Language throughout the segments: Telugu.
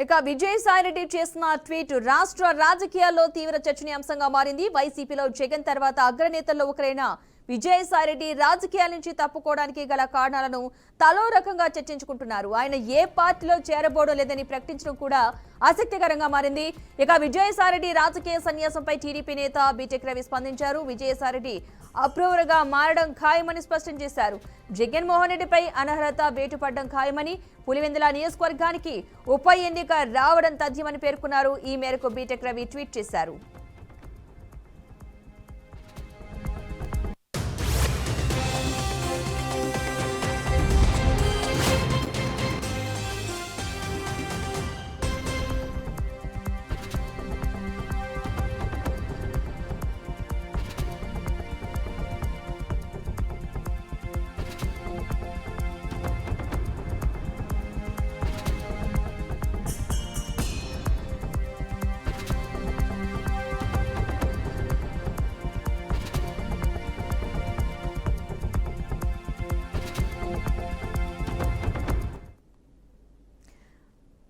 ఇక విజయసాయిరెడ్డి చేసిన ట్వీట్ రాష్ట్ర రాజకీయాల్లో తీవ్ర చర్చనీయాంశంగా మారింది. వైసీపీలో జగన్ తర్వాత అగ్రనేతల్లో ఒకరైన విజయసాయిరెడ్డి రాజకీయాల నుంచి తప్పుకోవడానికి గల కారణాలను తలో రకంగా చర్చించుకుంటున్నారు. ఆయన ఏ పార్టీలో చేరబోవడం లేదని ప్రకటించడం కూడా ఆసక్తికరంగా మారింది. ఇక విజయసాయిరెడ్డి రాజకీయ సన్యాసంపై టీడీపీ నేత బీటెక్ రవి స్పందించారు. విజయసాయిరెడ్డి అప్రూవర్ గా మారడం ఖాయమని స్పష్టం చేశారు. జగన్మోహన్ రెడ్డిపై అనర్హత వేటుపడడం ఖాయమని, పులివెందుల నియోజకవర్గానికి ఉప ఎన్నిక రావడం తథ్యమని పేర్కొన్నారు. ఈ మేరకు బీటెక్ రవి ట్వీట్ చేశారు.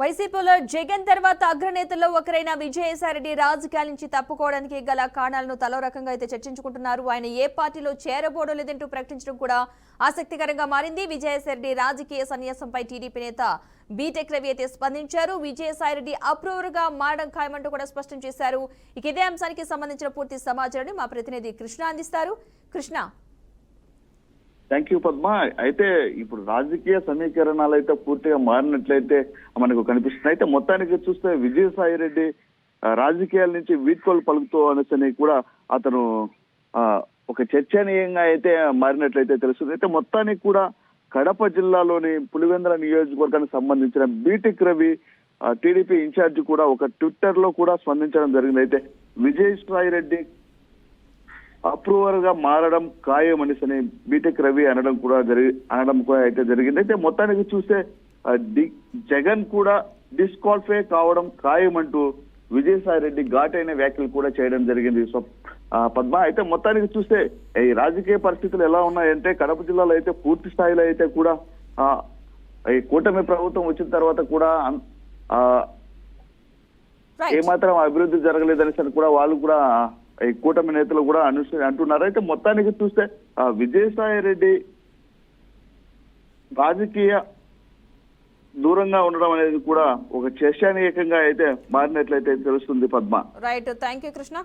వైసీపీలో జగన్ తర్వాత అగ్రనేతల్లో ఒకరైన విజయసాయిరెడ్డి రాజకీయాల నుంచి తప్పుకోవడానికి గల కారణాలను తలో రకంగా అయితే చర్చించుకుంటున్నారు. ఆయన ఏ పార్టీలో చేరబోవడం లేదంటూ ప్రకటించడం కూడా ఆసక్తికరంగా మారింది. విజయసాయిరెడ్డి రాజకీయ సన్యాసంపై టీడీపీ నేత బీటెక్ రవి అయితే స్పందించారు. విజయసాయిరెడ్డి అప్రూవర్ గా మారడం ఖాయమంటూ కూడా స్పష్టం చేశారు. ఇక ఇదే అంశానికి సంబంధించిన పూర్తి సమాచారాన్ని మా ప్రతినిధి కృష్ణ అందిస్తారు. కృష్ణ. Thank you Padma. అయితే ఇప్పుడు రాజకీయ సమీకరణాలు అయితే పూర్తిగా మారినట్లయితే మనకు కనిపిస్తుంది. అయితే మొత్తానికి చూస్తే విజయసాయిరెడ్డి రాజకీయాల నుంచి వీడ్కోలు పలుకుతూ అనేసి కూడా అతను ఒక చర్చనీయంగా అయితే మారినట్లయితే తెలుస్తుంది. అయితే మొత్తానికి కూడా కడప జిల్లాలోని పులివెందుల నియోజకవర్గానికి సంబంధించిన బీటెక్ రవి టీడీపీ ఇన్ఛార్జి కూడా ఒక ట్విట్టర్ లో కూడా స్పందించడం జరిగింది. అయితే విజయసాయిరెడ్డి అప్రూవర్ గా మారడం ఖాయం అనేసి బీటెక్ రవి అనడం కూడా అయితే జరిగింది. అయితే మొత్తానికి చూస్తే జగన్ కూడా డిస్క్వాలిఫై కావడం ఖాయం అంటూ విజయసాయిరెడ్డి ఘాటైన వ్యాఖ్యలు కూడా చేయడం జరిగింది. సో పద్మ, అయితే మొత్తానికి చూస్తే ఈ రాజకీయ పరిస్థితులు ఎలా ఉన్నాయంటే కడప జిల్లాలో అయితే పూర్తి స్థాయిలో అయితే కూడా ఈ కూటమి ప్రభుత్వం వచ్చిన తర్వాత కూడా ఏమాత్రం అభివృద్ధి జరగలేదనేసి కూడా వాళ్ళు కూడా ఈ కూటమి నేతలు కూడా అంటున్నారు. అయితే మొత్తానికి చూస్తే విజయసాయిరెడ్డి రాజకీయ దూరంగా ఉండడం అనేది కూడా ఒక చర్చనీయంగా అయితే మారినట్లయితే తెలుస్తుంది Padma. Right, thank you Krishna.